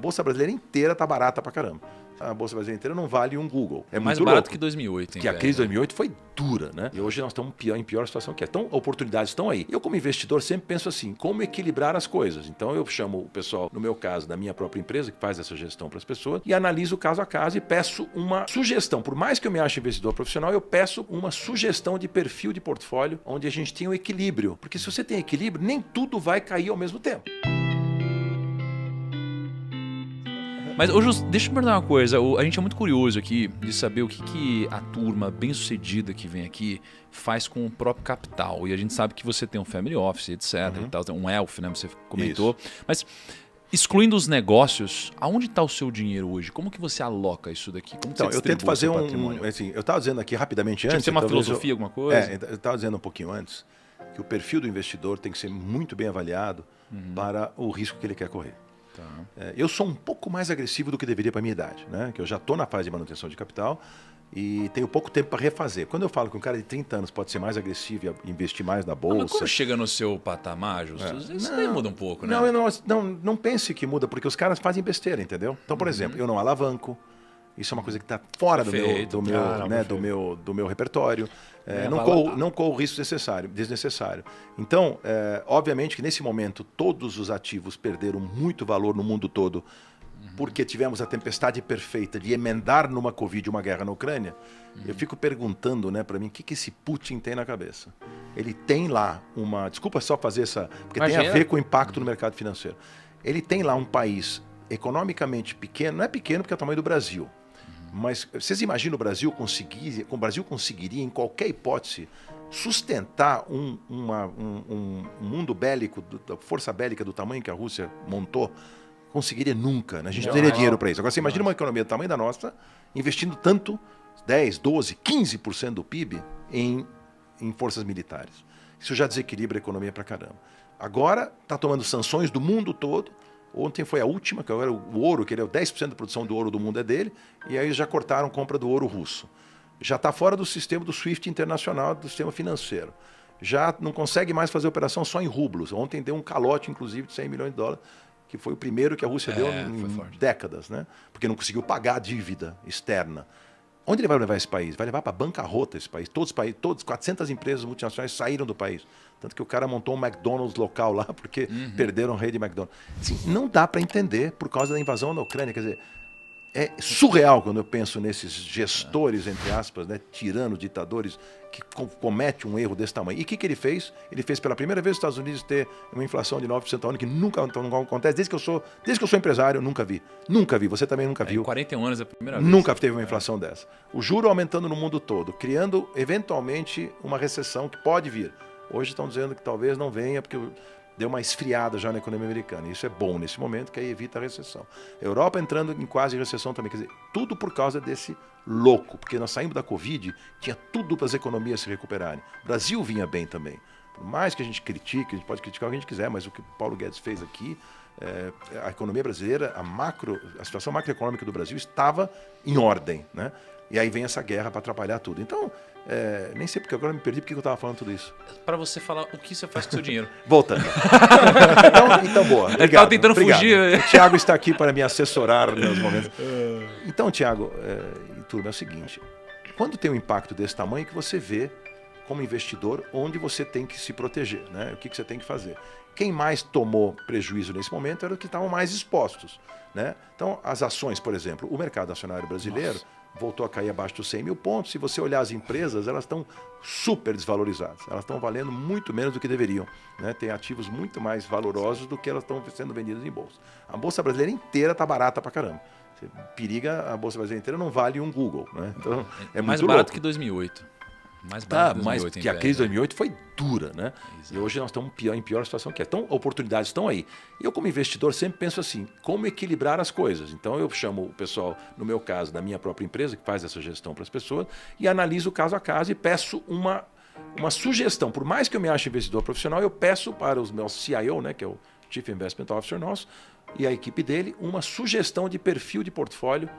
Bolsa brasileira inteira tá barata pra caramba. A Bolsa brasileira inteira não vale um Google. É mais muito barato louco. que 2008. Que a crise de 2008 foi dura, né? E hoje nós estamos em pior situação que é. Então, oportunidades estão aí. Eu, como investidor, sempre penso assim, como equilibrar as coisas. Então, eu chamo o pessoal, no meu caso, da minha própria empresa, que faz essa gestão para as pessoas, e analiso caso a caso e peço uma sugestão. Por mais que eu me ache investidor profissional, eu peço uma sugestão de perfil de portfólio, onde a gente tenha um equilíbrio. Porque se você tem equilíbrio, nem tudo vai cair ao mesmo tempo. Mas, Justo, deixa eu te perguntar uma coisa. A gente é muito curioso aqui de saber o que a turma bem-sucedida que vem aqui faz com o próprio capital. E a gente sabe que você tem um family office, etc. E tal, um wealth, né? Você comentou. Isso. Mas, excluindo os negócios, aonde está o seu dinheiro hoje? Como que você aloca isso daqui? Como então, eu tento fazer assim, eu estava dizendo aqui rapidamente antes... Tinha que ser uma filosofia, alguma coisa? Eu estava dizendo um pouquinho antes que o perfil do investidor tem que ser muito bem avaliado para o risco que ele quer correr. Tá. Eu sou um pouco mais agressivo do que deveria para a minha idade, né? Que eu já estou na fase de manutenção de capital e tenho pouco tempo para refazer. Quando eu falo que um cara de 30 anos pode ser mais agressivo e investir mais na bolsa... Mas quando chega no seu patamar, Justo, isso daí muda um pouco, né? Não pense que muda, porque os caras fazem besteira, entendeu? Então, por exemplo, eu não alavanco. Isso é uma coisa que está fora do meu repertório. Não corro risco desnecessário. Então, obviamente que nesse momento todos os ativos perderam muito valor no mundo todo porque tivemos a tempestade perfeita de emendar numa Covid uma guerra na Ucrânia. Eu fico perguntando, né, para mim, o que esse Putin tem na cabeça? Ele tem lá uma... Desculpa só fazer essa... Porque tem a ver com o impacto no mercado financeiro. Ele tem lá um país economicamente pequeno, não é pequeno porque é o tamanho do Brasil, mas vocês imaginam o Brasil conseguiria, em qualquer hipótese, sustentar um mundo bélico, da força bélica do tamanho que a Rússia montou? Conseguiria nunca, né? A gente não teria dinheiro para isso. Agora, você imagina uma economia do tamanho da nossa, investindo tanto, 10, 12, 15% do PIB em forças militares. Isso já desequilibra a economia para caramba. Agora, está tomando sanções do mundo todo. Ontem foi a última, que agora o ouro, que ele é 10% da produção do ouro do mundo é dele, e aí já cortaram compra do ouro russo. Já está fora do sistema do SWIFT internacional, do sistema financeiro. Já não consegue mais fazer operação só em rublos. Ontem deu um calote, inclusive, de 100 milhões de dólares, que foi o primeiro que a Rússia deu em décadas, né? Porque não conseguiu pagar a dívida externa. Onde ele vai levar esse país? Vai levar para bancarrota esse país. Todos 400 empresas multinacionais saíram do país. Tanto que o cara montou um McDonald's local lá, porque perderam a rede de McDonald's. Assim, não dá para entender por causa da invasão da Ucrânia. Quer dizer, é surreal quando eu penso nesses gestores, entre aspas, né, tiranos, ditadores, que cometem um erro desse tamanho. E o que ele fez? Ele fez pela primeira vez os Estados Unidos ter uma inflação de 9% ao ano, que nunca acontece. Desde que eu sou empresário, eu nunca vi. Nunca vi. Você também nunca viu. Em 41 anos é a primeira vez. Nunca teve uma inflação dessa. O juro aumentando no mundo todo, criando, eventualmente, uma recessão que pode vir. Hoje estão dizendo que talvez não venha, porque deu uma esfriada já na economia americana. Isso é bom nesse momento, que aí evita a recessão. A Europa entrando em quase recessão também. Quer dizer, tudo por causa desse louco, porque nós saímos da Covid, tinha tudo para as economias se recuperarem. O Brasil vinha bem também. Por mais que a gente critique, a gente pode criticar o que a gente quiser, mas o que o Paulo Guedes fez aqui, a economia brasileira, a situação macroeconômica do Brasil estava em ordem, né? E aí vem essa guerra para atrapalhar tudo. Então, nem sei porque agora me perdi porque eu estava falando tudo isso. Para você falar o que você faz com o seu dinheiro. Voltando. então, boa. Obrigado, ele estava tentando fugir. O Thiago está aqui para me assessorar nos momentos. Então, Thiago e turma, é o seguinte. Quando tem um impacto desse tamanho, que você vê, como investidor, onde você tem que se proteger, né? O que você tem que fazer. Quem mais tomou prejuízo nesse momento eram os que estavam mais expostos, né? Então, as ações, por exemplo, o mercado acionário brasileiro voltou a cair abaixo dos 100 mil pontos. Se você olhar as empresas, elas estão super desvalorizadas. Elas estão valendo muito menos do que deveriam, né? Tem ativos muito mais valorosos do que elas estão sendo vendidas em bolsa. A Bolsa brasileira inteira está barata pra caramba. Você periga, a Bolsa brasileira inteira não vale um Google, né? Então, é mais muito barato louco. que 2008. Mais barato que 2008, que a crise de 2008 foi dura, né? Exato. E hoje nós estamos em pior situação que é. Então, oportunidades estão aí. Eu, como investidor, sempre penso assim, como equilibrar as coisas. Então, eu chamo o pessoal, no meu caso, da minha própria empresa, que faz essa gestão para as pessoas, e analiso caso a caso e peço uma sugestão. Por mais que eu me ache investidor profissional, eu peço para os meus CIO, né, que é o Chief Investment Officer nosso, e a equipe dele, uma sugestão de perfil de portfólio,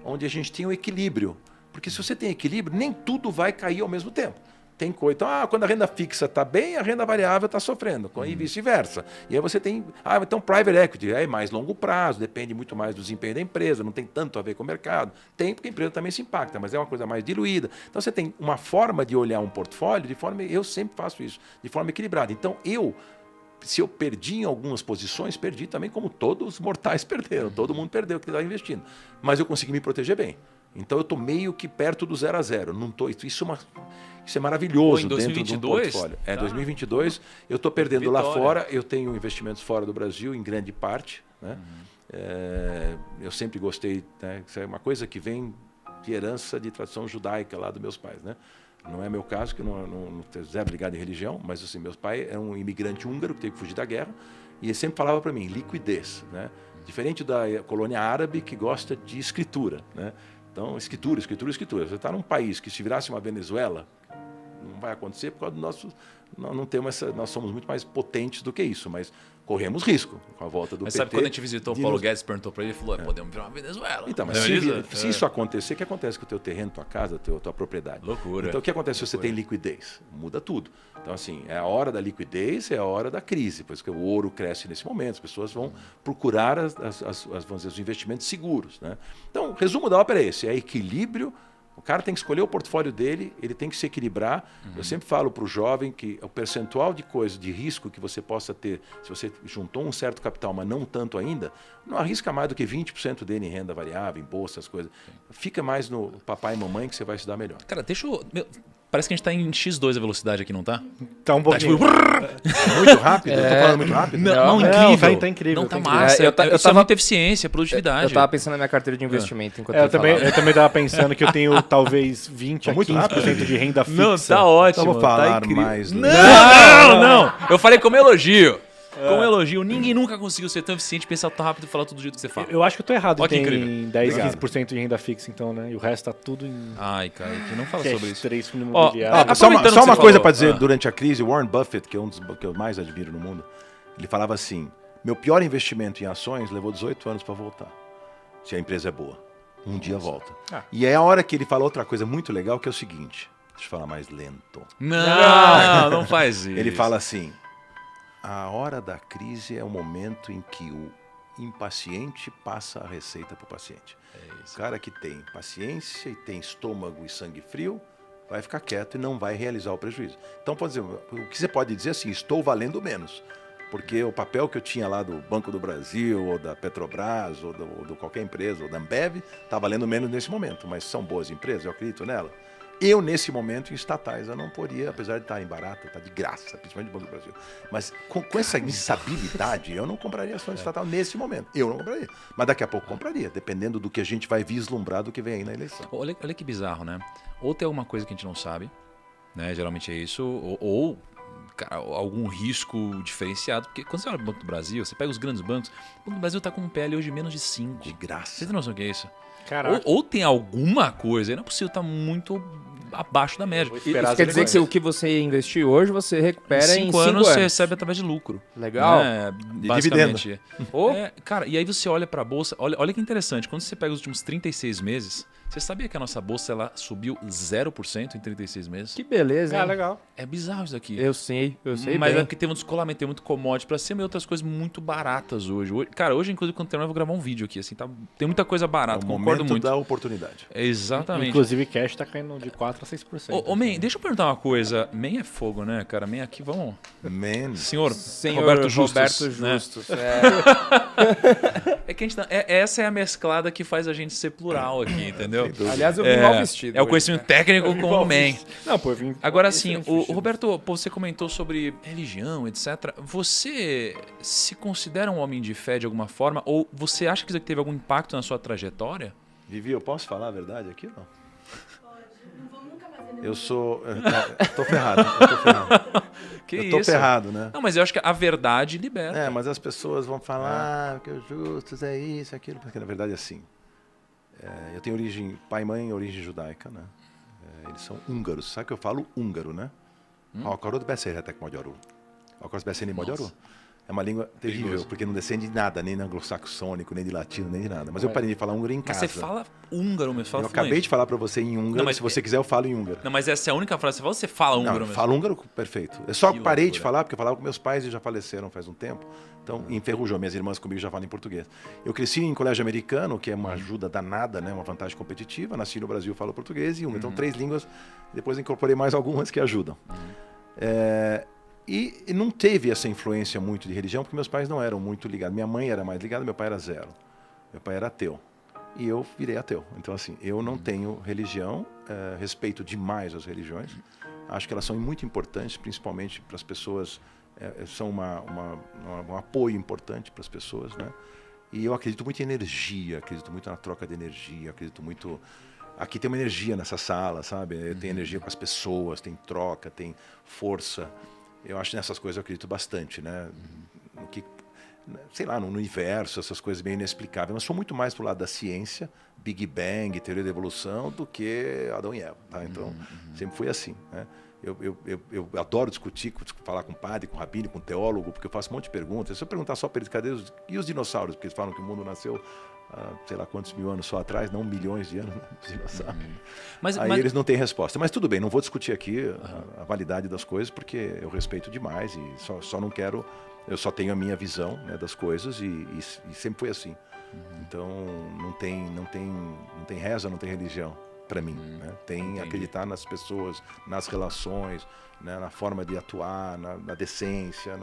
onde a gente tem um equilíbrio. Porque se você tem equilíbrio, nem tudo vai cair ao mesmo tempo. tem coisa. Então, quando a renda fixa está bem, a renda variável está sofrendo, e vice-versa. E aí você tem, então private equity é mais longo prazo, depende muito mais do desempenho da empresa, não tem tanto a ver com o mercado. Tem, porque a empresa também se impacta, mas é uma coisa mais diluída. Então você tem uma forma de olhar um portfólio, eu sempre faço isso, de forma equilibrada. Então se eu perdi em algumas posições, perdi também como todos os mortais perderam, todo mundo perdeu que estava investindo. Mas eu consegui me proteger bem. Então eu estou meio que perto do 0 a 0. Não tô, isso é maravilhoso dentro de um portfólio. 2022 eu estou perdendo lá fora, eu tenho investimentos fora do Brasil, em grande parte. Né? Eu sempre gostei, né? Isso é uma coisa que vem de herança de tradição judaica lá dos meus pais. Né? Não é meu caso, que não tenho zero ligado em religião, mas assim, meu pai é um imigrante húngaro que teve que fugir da guerra, e ele sempre falava para mim, liquidez. Né? Diferente da colônia árabe, que gosta de escritura. Né? Então, escritura. Você está num país que, se virasse uma Venezuela, não vai acontecer por causa do nosso... Nós somos muito mais potentes do que isso, mas corremos risco com a volta do PT. Mas sabe, quando a gente visitou o Paulo Guedes, perguntou para ele, ele falou, podemos virar uma Venezuela. Então, mas se isso acontecer, o que acontece com o teu terreno, tua casa, tua propriedade? Loucura. Então, o que acontece se você tem liquidez? Muda tudo. Então, assim, é a hora da liquidez, é a hora da crise, por isso que o ouro cresce nesse momento, as pessoas vão procurar vamos dizer, os investimentos seguros. Né? Então, o resumo da ópera é esse, é equilíbrio. O cara tem que escolher o portfólio dele, ele tem que se equilibrar. Eu sempre falo para o jovem que o percentual de risco que você possa ter, se você juntou um certo capital, mas não tanto ainda, não arrisca mais do que 20% dele em renda variável, em bolsa, as coisas. Fica mais no papai e mamãe que você vai se dar melhor. Cara, parece que a gente está em X2 a velocidade aqui, não tá? Tá um pouquinho. Muito rápido? Eu tô falando muito rápido? Não, incrível. Tá incrível. Não, tá massa. Isso é muita eficiência, produtividade. Eu tava pensando na minha carteira de investimento enquanto eu também tava pensando que eu tenho talvez 20 a 15% de renda fixa. Não, tá ótimo. Então vou falar tá mais. Não. Eu falei como elogio. Como elogio, ninguém nunca conseguiu ser tão eficiente, pensar tão rápido e falar tudo do jeito que você fala. Eu acho que eu tô errado. Olha tem 10, 15% de renda fixa, então, né? E o resto tá tudo em... Ai, Kaique, não fala sobre isso. 3 fundo imobiliário. Só uma coisa para dizer, durante a crise, Warren Buffett, que é um dos que eu mais admiro no mundo, ele falava assim, meu pior investimento em ações levou 18 anos para voltar. Se a empresa é boa. Um dia volta. E é a hora que ele fala outra coisa muito legal, que é o seguinte, deixa eu falar mais lento. Não faz isso. Ele fala assim, a hora da crise é o momento em que o impaciente passa a receita para o paciente. O cara que tem paciência e tem estômago e sangue frio vai ficar quieto e não vai realizar o prejuízo. Então, pode dizer, o que você pode dizer assim, estou valendo menos. Porque o papel que eu tinha lá do Banco do Brasil, ou da Petrobras, ou do qualquer empresa, ou da Ambev, está valendo menos nesse momento. Mas são boas empresas, eu acredito nela. Eu, nesse momento, em estatais, eu não poderia, apesar de estarem baratas, está de graça, principalmente no Banco do Brasil. Mas com essa instabilidade, eu não compraria ações estatal nesse momento. Eu não compraria. Mas daqui a pouco compraria, dependendo do que a gente vai vislumbrar do que vem aí na eleição. Olha que bizarro, né? Ou tem alguma coisa que a gente não sabe, né? Geralmente é isso, ou cara, algum risco diferenciado. Porque quando você olha para o Banco do Brasil, você pega os grandes bancos, o Banco do Brasil está com um PL hoje de menos de 5. De graça. Você tem noção do que é isso? Ou tem alguma coisa, não é possível, tá muito abaixo da média. Isso quer dizer que o que você investiu hoje, você recupera em 5 anos. Você recebe através de lucro. Legal. Basicamente. Cara, e aí você olha para a Bolsa, olha que interessante, quando você pega os últimos 36 meses, você sabia que a nossa Bolsa ela subiu 0% em 36 meses? Que beleza, hein? legal. É bizarro isso aqui. Eu sei Mas bem. é porque tem um descolamento, tem muito commodity pra cima e outras coisas muito baratas hoje. Cara, hoje, inclusive, quando terminar, eu vou gravar um vídeo aqui. Assim, tem muita coisa barata, concordo muito. Da oportunidade. Exatamente. Inclusive, cash tá caindo de 4% a 6%. Ô, Man, deixa eu perguntar uma coisa. Man é fogo, né, cara? Man aqui, vamos... Man. Senhor Roberto Justus. Né? É que a gente essa é a mesclada que faz a gente ser plural aqui, entendeu? Aliás, eu vim mal vestido. É o conhecimento técnico com o Man. Não, pô, eu vim... Agora, assim, o Roberto, você comentou sobre religião, etc. Você se considera um homem de fé de alguma forma? Ou você acha que isso aqui teve algum impacto na sua trajetória? Vivi, eu posso falar a verdade aqui ou não? Eu sou... Tô ferrado. Eu tô ferrado, né? Não, mas eu acho que a verdade liberta. Mas as pessoas vão falar que o Justus é isso, aquilo. Porque, na verdade, assim... eu tenho origem... Pai e mãe, origem judaica, né? Eles são húngaros. Sabe que eu falo húngaro, né? Akarod beszélhetek magyarul. Akarsz beszélni magyarul? É uma língua terrível, perigoso. porque não descende de nada, nem de anglo-saxônico, nem de latino, nem de nada. Mas eu parei de falar húngaro em casa. Mas você fala húngaro mesmo, fala Eu acabei de falar para você em húngaro, não, mas se você quiser eu falo em húngaro. Não, mas essa é a única frase que você fala, você fala húngaro mesmo? Falo húngaro perfeito. Eu só Que parei loucura. de falar porque eu falava com meus pais e já faleceram faz um tempo. Então enferrujou. Minhas irmãs comigo já falam em português. Eu cresci em colégio americano, que é uma ajuda danada, né? Uma vantagem competitiva. Nasci no Brasil, falo português e húngaro. Então 3 línguas. Depois incorporei mais algumas que ajudam. E não teve essa influência muito de religião, porque meus pais não eram muito ligados. Minha mãe era mais ligada, meu pai era zero. Meu pai era ateu. E eu virei ateu. Então, assim, eu não tenho religião, respeito demais as religiões. Acho que elas são muito importantes, principalmente para as pessoas, são um apoio importante para as pessoas, né? E eu acredito muito em energia, acredito muito na troca de energia, acredito muito... Aqui tem uma energia nessa sala, sabe? Tem energia com as pessoas, tem troca, tem força. Eu acho que nessas coisas eu acredito bastante, né? Que, sei lá, no universo, essas coisas bem inexplicáveis. Mas sou muito mais pro lado da ciência, Big Bang, teoria da evolução, do que Adão e Eva, tá? Então, sempre foi assim, né? Eu adoro discutir, falar com padre, com rabino, com teólogo, porque eu faço um monte de perguntas. Se eu perguntar só para eles, cadê os dinossauros? Porque eles falam que o mundo nasceu sei lá quantos mil anos só atrás, não milhões de anos, né? Os dinossauros. Mas eles não têm resposta. Mas tudo bem, não vou discutir aqui a validade das coisas, porque eu respeito demais e só não quero... Eu só tenho a minha visão, né, das coisas e sempre foi assim. Então, não tem reza, não tem religião para mim. Né? Tem acreditar nas pessoas, nas relações, né, na forma de atuar, na decência,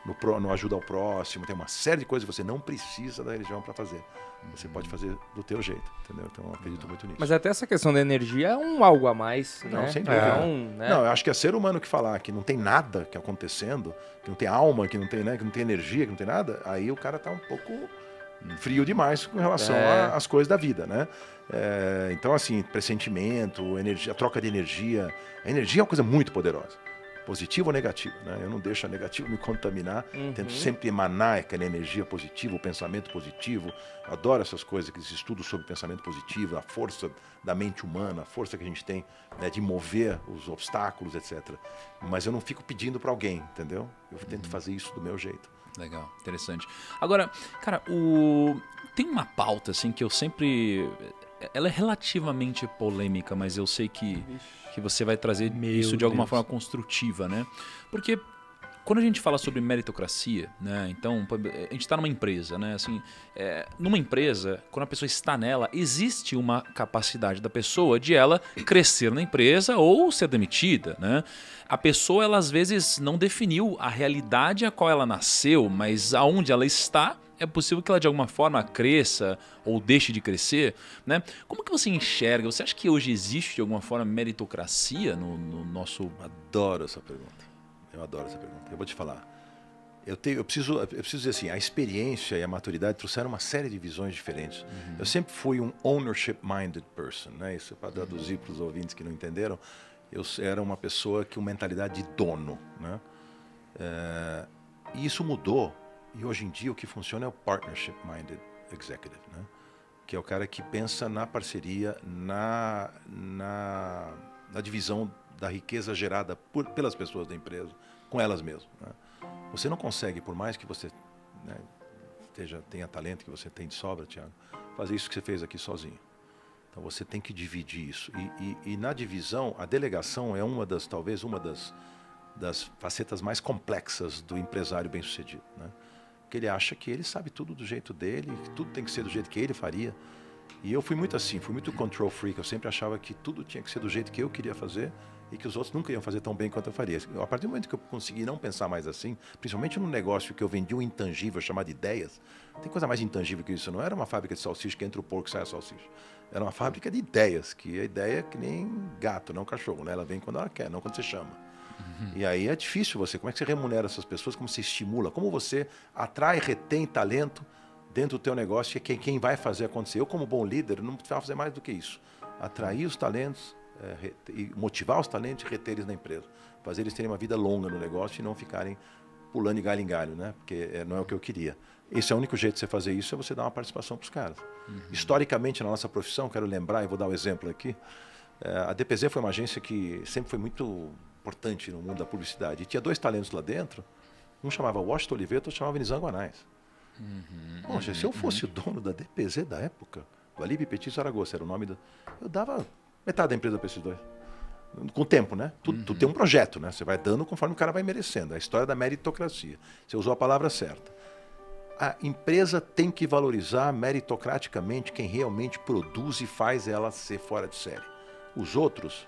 no ajuda ao próximo. Tem uma série de coisas que você não precisa da religião para fazer. Você pode fazer do teu jeito, entendeu? Então, eu acredito muito nisso. Mas até essa questão da energia é um algo a mais, Não, né? sem dúvida. Né? Não, eu acho que é ser humano que falar que não tem nada que acontecendo, que não tem alma, que não tem, né, que não tem energia, que não tem nada, aí o cara tá um pouco frio demais com relação às coisas da vida, né? Então, assim, pressentimento, energia, troca de energia. A energia é uma coisa muito poderosa. Positivo ou negativo, né? Eu não deixo a negativo me contaminar, tento sempre emanar aquela energia positiva, o pensamento positivo. Eu adoro essas coisas, aqueles estudos sobre pensamento positivo, a força da mente humana, a força que a gente tem, né, de mover os obstáculos, etc. Mas eu não fico pedindo para alguém, entendeu? Eu tento fazer isso do meu jeito. Legal, interessante. Agora, cara, tem uma pauta assim que eu sempre... Ela é relativamente polêmica, mas eu sei que você vai trazer isso de alguma forma construtiva, né? Porque quando a gente fala sobre meritocracia, né? Então, a gente está numa empresa, né? Assim, numa empresa, quando a pessoa está nela, existe uma capacidade da pessoa de ela crescer na empresa ou ser demitida, né? A pessoa, ela às vezes não definiu a realidade a qual ela nasceu, mas aonde ela está, é possível que ela de alguma forma cresça ou deixe de crescer, né? Como que você enxerga? Você acha que hoje existe de alguma forma meritocracia no nosso... Adoro essa pergunta. Eu adoro essa pergunta. Eu vou te falar. Eu preciso dizer assim, a experiência e a maturidade trouxeram uma série de visões diferentes. Eu sempre fui um ownership-minded person, né? Isso é para traduzir para os ouvintes que não entenderam. Eu era uma pessoa com mentalidade de dono, né? E isso mudou. E hoje em dia o que funciona é o partnership-minded executive, né? Que é o cara que pensa na parceria, na divisão da riqueza gerada pelas pessoas da empresa, com elas mesmas, né? Você não consegue, por mais que você, né, tenha talento, que você tem de sobra, Thiago, fazer isso que você fez aqui sozinho. Então você tem que dividir isso. E na divisão, a delegação é talvez uma das facetas mais complexas do empresário bem-sucedido, né? Porque ele acha que ele sabe tudo do jeito dele, que tudo tem que ser do jeito que ele faria. E eu fui muito assim, fui muito control freak. Eu sempre achava que tudo tinha que ser do jeito que eu queria fazer e que os outros nunca iam fazer tão bem quanto eu faria. A partir do momento que eu consegui não pensar mais assim, principalmente num negócio que eu vendi um intangível chamado ideias, tem coisa mais intangível que isso. Não era uma fábrica de salsicha que entra o porco e sai a salsicha. Era uma fábrica de ideias, que a ideia é que nem gato, não cachorro, né? Ela vem quando ela quer, não quando você chama. E aí é difícil como é que você remunera essas pessoas, como você estimula, como você atrai, retém talento dentro do teu negócio, que é quem vai fazer acontecer. Eu, como bom líder, não precisava fazer mais do que isso. Atrair os talentos, motivar os talentos e reter eles na empresa. Fazer eles terem uma vida longa no negócio e não ficarem pulando de galho em galho, né? Porque não é o que eu queria. Esse é o único jeito de você fazer isso, é você dar uma participação para os caras. Historicamente, na nossa profissão, quero lembrar, e vou dar um exemplo aqui, a DPZ foi uma agência que sempre foi muito importante no mundo da publicidade. E tinha 2 talentos lá dentro Um chamava Washington Oliveira, outro chamava Nizam Guanais. Poxa, se eu fosse o dono da DPZ da época, do Alípio Petit Zaragoza, era o nome eu dava metade da empresa para esses dois. Com o tempo, né? Tu tem um projeto, né? Você vai dando conforme o cara vai merecendo. A história da meritocracia. Você usou a palavra certa. A empresa tem que valorizar meritocraticamente quem realmente produz e faz ela ser fora de série. Os outros,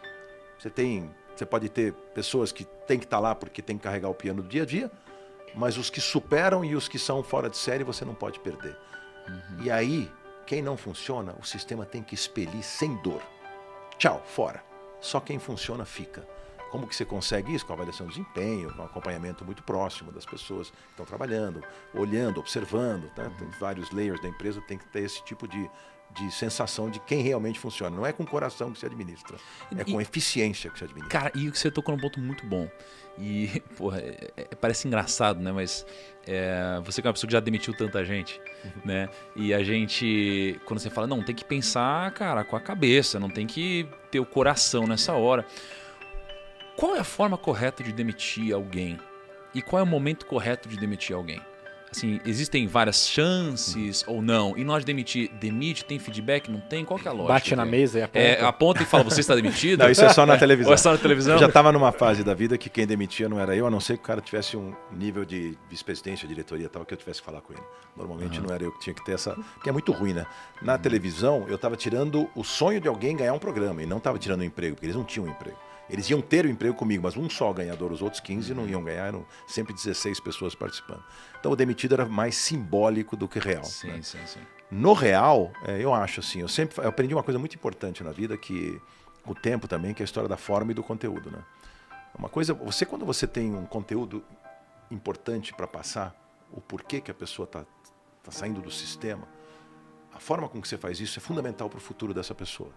você pode ter pessoas que têm que estar lá porque tem que carregar o piano do dia a dia, mas os que superam e os que são fora de série você não pode perder. E aí, quem não funciona, o sistema tem que expelir sem dor. Tchau, fora. Só quem funciona fica. Como que você consegue isso? Com a avaliação de desempenho, com um acompanhamento muito próximo das pessoas que estão trabalhando, olhando, observando. Tá? Tem vários layers da empresa, tem que ter esse tipo de sensação de quem realmente funciona. Não é com o coração que se administra, é com eficiência que se administra. Cara, e você tocou num ponto muito bom. E, porra, parece engraçado, né? Mas você que é uma pessoa que já demitiu tanta gente, né? E a gente, quando você fala, não, tem que pensar, cara, com a cabeça, não tem que ter o coração nessa hora. Qual é a forma correta de demitir alguém? E qual é o momento correto de demitir alguém? Assim, existem várias chances ou não? E nós demite, tem feedback, não tem? Qual que é a lógica? Bate na mesa e aponta. Aponta e fala, você está demitido? Não, isso é só na televisão. Ou é só na televisão? Eu já estava numa fase da vida que quem demitia não era eu, a não ser que o cara tivesse um nível de vice-presidência, diretoria e tal, que eu tivesse que falar com ele. Normalmente não era eu que tinha que ter essa... Porque é muito ruim, né? Na televisão, eu estava tirando o sonho de alguém ganhar um programa e não estava tirando um emprego, porque eles não tinham um emprego. Eles iam ter o emprego comigo, mas um só ganhador, os outros 15 não iam ganhar, eram sempre 16 pessoas participando. Então o demitido era mais simbólico do que real. Sim, né? sim. No real, eu acho assim, eu aprendi uma coisa muito importante na vida, que com o tempo também, que é a história da forma e do conteúdo. Né? Uma coisa, quando você tem um conteúdo importante para passar, o porquê que a pessoa está saindo do sistema, a forma com que você faz isso é fundamental para o futuro dessa pessoa.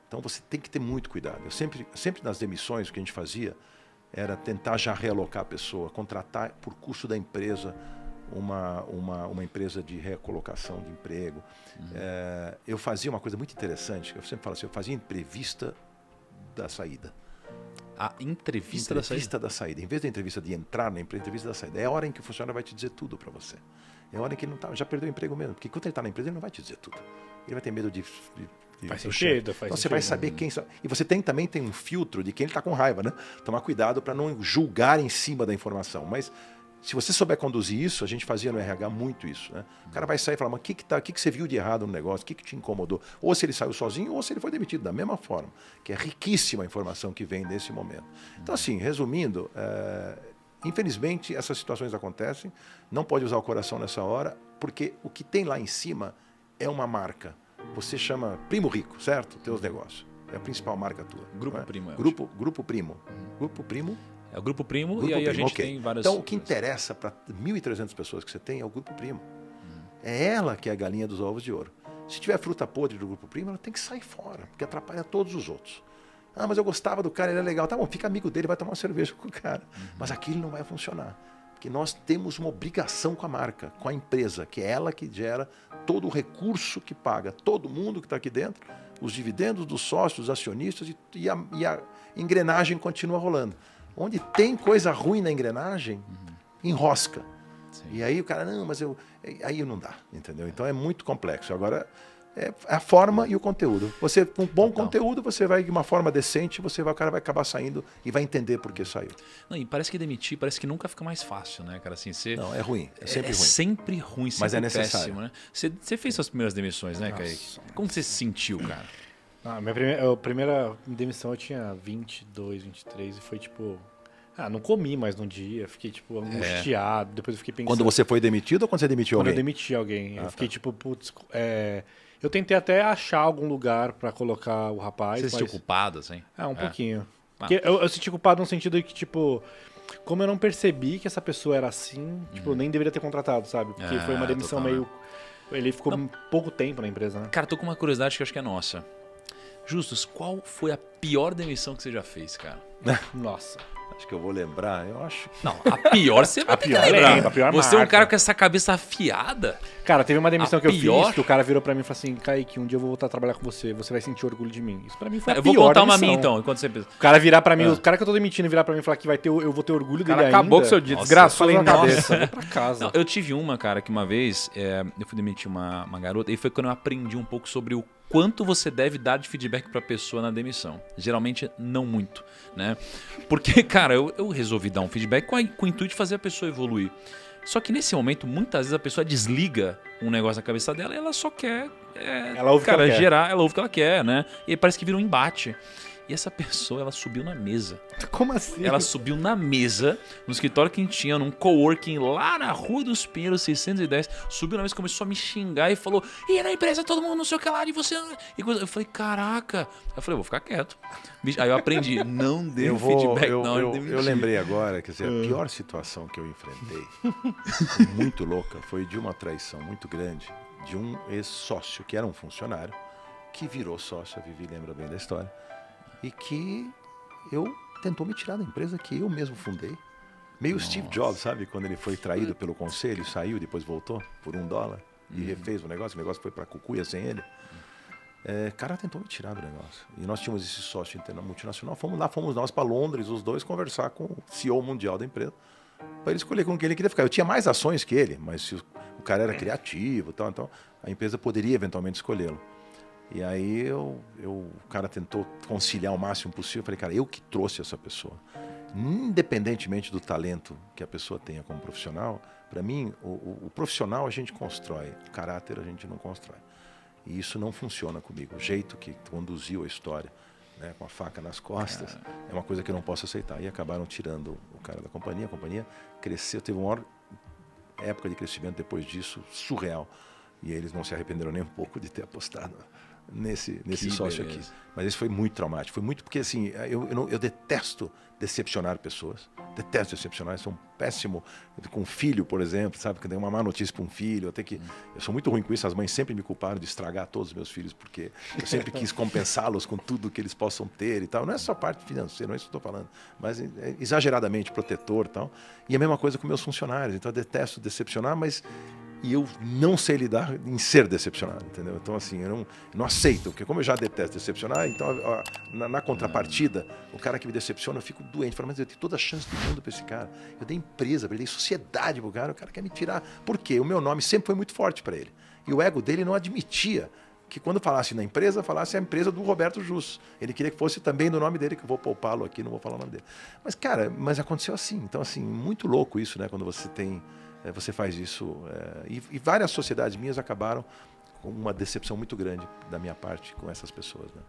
Então você tem que ter muito cuidado. Eu sempre nas demissões, o que a gente fazia era tentar já realocar a pessoa, contratar por custo da empresa uma empresa de recolocação de emprego. Eu fazia uma coisa muito interessante, eu sempre falo assim, eu fazia entrevista da saída. A entrevista da saída. Em vez da entrevista de entrar na empresa, entrevista da saída. É a hora em que o funcionário vai te dizer tudo para você. É a hora em que ele já perdeu o emprego mesmo. Porque quando ele está na empresa, ele não vai te dizer tudo. Ele vai ter medo de faz sentido. Então você vai saber quem... E você também tem um filtro de quem ele está com raiva, né? Tomar cuidado para não julgar em cima da informação. Mas se você souber conduzir isso, a gente fazia no RH muito isso, né? O cara vai sair e falar, mas o que você viu de errado no negócio? O que te incomodou? Ou se ele saiu sozinho, ou se ele foi demitido, da mesma forma. Que é riquíssima a informação que vem nesse momento. Então, assim, resumindo, infelizmente essas situações acontecem, não pode usar o coração nessa hora, porque o que tem lá em cima é uma marca. Você chama Primo Rico, certo? Teus negócios. É a principal marca tua. Grupo Primo. Grupo Primo. Grupo Primo. É o Grupo Primo e aí a gente tem várias... Então, o que interessa para 1.300 pessoas que você tem é o Grupo Primo. É ela que é a galinha dos ovos de ouro. Se tiver fruta podre do Grupo Primo, ela tem que sair fora, porque atrapalha todos os outros. Ah, mas eu gostava do cara, ele é legal. Tá bom, fica amigo dele, vai tomar uma cerveja com o cara. Mas aquilo não vai funcionar. Porque nós temos uma obrigação com a marca, com a empresa, que é ela que gera todo o recurso que paga todo mundo que está aqui dentro, os dividendos dos sócios, dos acionistas, e a engrenagem continua rolando. Onde tem coisa ruim na engrenagem, enrosca. Sim. E aí o cara, não, mas aí não dá, entendeu? Então é muito complexo. Agora, é a forma e o conteúdo. Você, com bom conteúdo, você vai de uma forma decente, o cara vai acabar saindo e vai entender por que saiu. Não, e parece que demitir, parece que nunca fica mais fácil, né, cara? Assim, não, é ruim, é sempre ruim. Sempre ruim, sempre mas é necessário. Péssimo, né? Você fez suas primeiras demissões, né, Kaique? Como você se sentiu, cara? Minha primeira demissão eu tinha 22, 23 e foi tipo... não comi mais num dia, fiquei tipo angustiado, depois eu fiquei pensando... Quando você foi demitido ou quando você demitiu alguém? Quando eu demiti alguém, eu fiquei tipo, putz... Eu tentei até achar algum lugar pra colocar o rapaz. Você se sentiu culpado, assim? Um pouquinho. Porque eu senti culpado no sentido de que, tipo... Como eu não percebi que essa pessoa era assim, tipo, eu nem deveria ter contratado, sabe? Porque foi uma demissão meio... Ele ficou pouco tempo na empresa, né? Cara, tô com uma curiosidade que eu acho que é nossa. Justus, qual foi a pior demissão que você já fez, cara? Nossa. Acho que eu vou lembrar, eu acho. Não, a pior você vai ter que lembrar. A pior Você é um marca. cara com essa cabeça afiada. Cara, teve uma demissão A que eu pior? fiz, que o cara virou pra mim e falou assim, Kaique, um dia eu vou voltar a trabalhar com você vai sentir orgulho de mim. Isso pra mim foi a Eu pior vou contar uma demissão. minha então, enquanto você pensa. O cara virar pra mim, o cara que eu tô demitindo virar pra mim e falar que eu vou ter orgulho dele Cara, ainda. acabou com o seu dia, Nossa, desgraçou Falei, na cabeça. nossa, vou pra casa. Não, eu tive uma, cara, que uma vez eu fui demitir uma garota e foi quando eu aprendi um pouco sobre o quanto você deve dar de feedback pra pessoa na demissão. Geralmente, não muito, né? Porque, cara, eu resolvi dar um feedback com o intuito de fazer a pessoa evoluir. Só que nesse momento, muitas vezes a pessoa desliga um negócio na cabeça dela e ela só quer, Ela ouve o que ela quer. gerar, ela ouve o que ela quer, né? E aí parece que vira um embate. E essa pessoa, ela subiu na mesa. Como assim? Ela subiu na mesa, no escritório que a gente tinha, num coworking lá na Rua dos Pinheiros, 610. Subiu na mesa, começou a me xingar e falou: e na empresa todo mundo não sei o que lá, e você. Eu falei: caraca. Eu falei: vou ficar quieto. Aí eu aprendi: não dê feedback, não. Eu lembrei agora, quer dizer, a pior situação que eu enfrentei, muito louca, foi de uma traição muito grande de um ex-sócio, que era um funcionário, que virou sócio, a Vivi lembra bem da história, e que tentou me tirar da empresa que eu mesmo fundei. Meio Steve Jobs, sabe? Quando ele foi traído pelo conselho, saiu, depois voltou por $1 e refez o negócio foi para cucuia sem ele. O cara tentou me tirar do negócio. E nós tínhamos esse sócio multinacional, fomos nós para Londres, os dois, conversar com o CEO mundial da empresa, para ele escolher com quem ele queria ficar. Eu tinha mais ações que ele, mas se o cara era criativo e tal, então a empresa poderia eventualmente escolhê-lo. E aí o cara tentou conciliar o máximo possível. Eu falei, cara, eu que trouxe essa pessoa. Independentemente do talento que a pessoa tenha como profissional, para mim, o profissional a gente constrói, o caráter a gente não constrói. E isso não funciona comigo. O jeito que conduziu a história, né, com a faca nas costas, é uma coisa que eu não posso aceitar. E acabaram tirando o cara da companhia. A companhia cresceu, teve uma maior época de crescimento depois disso, surreal. E eles não se arrependeram nem um pouco de ter apostado nesse sócio aqui. Mas isso foi muito traumático. Foi muito porque, assim, eu detesto decepcionar pessoas. Detesto decepcionar. Eu sou um péssimo com filho, por exemplo, sabe? Que tem uma má notícia para um filho. Eu sou muito ruim com isso. As mães sempre me culparam de estragar todos os meus filhos, porque eu sempre quis compensá-los com tudo que eles possam ter e tal. Não é só parte financeira, não é isso que eu estou falando. Mas é exageradamente protetor e tal. E a mesma coisa com meus funcionários. Então eu detesto decepcionar, mas... E eu não sei lidar em ser decepcionado, entendeu? Então, assim, eu não aceito, porque como eu já detesto decepcionar, então, na contrapartida, o cara que me decepciona, eu fico doente. Falo, mas eu tenho toda a chance do mundo para esse cara. Eu dei empresa para ele, dei sociedade para o cara quer me tirar. Por quê? O meu nome sempre foi muito forte para ele. E o ego dele não admitia que quando falasse na empresa, falasse a empresa do Roberto Jus. Ele queria que fosse também do nome dele, que eu vou poupá-lo aqui, não vou falar o nome dele. Mas, cara, aconteceu assim. Então, assim, muito louco isso, né? Quando você faz isso. E várias sociedades minhas acabaram com uma decepção muito grande da minha parte com essas pessoas, né?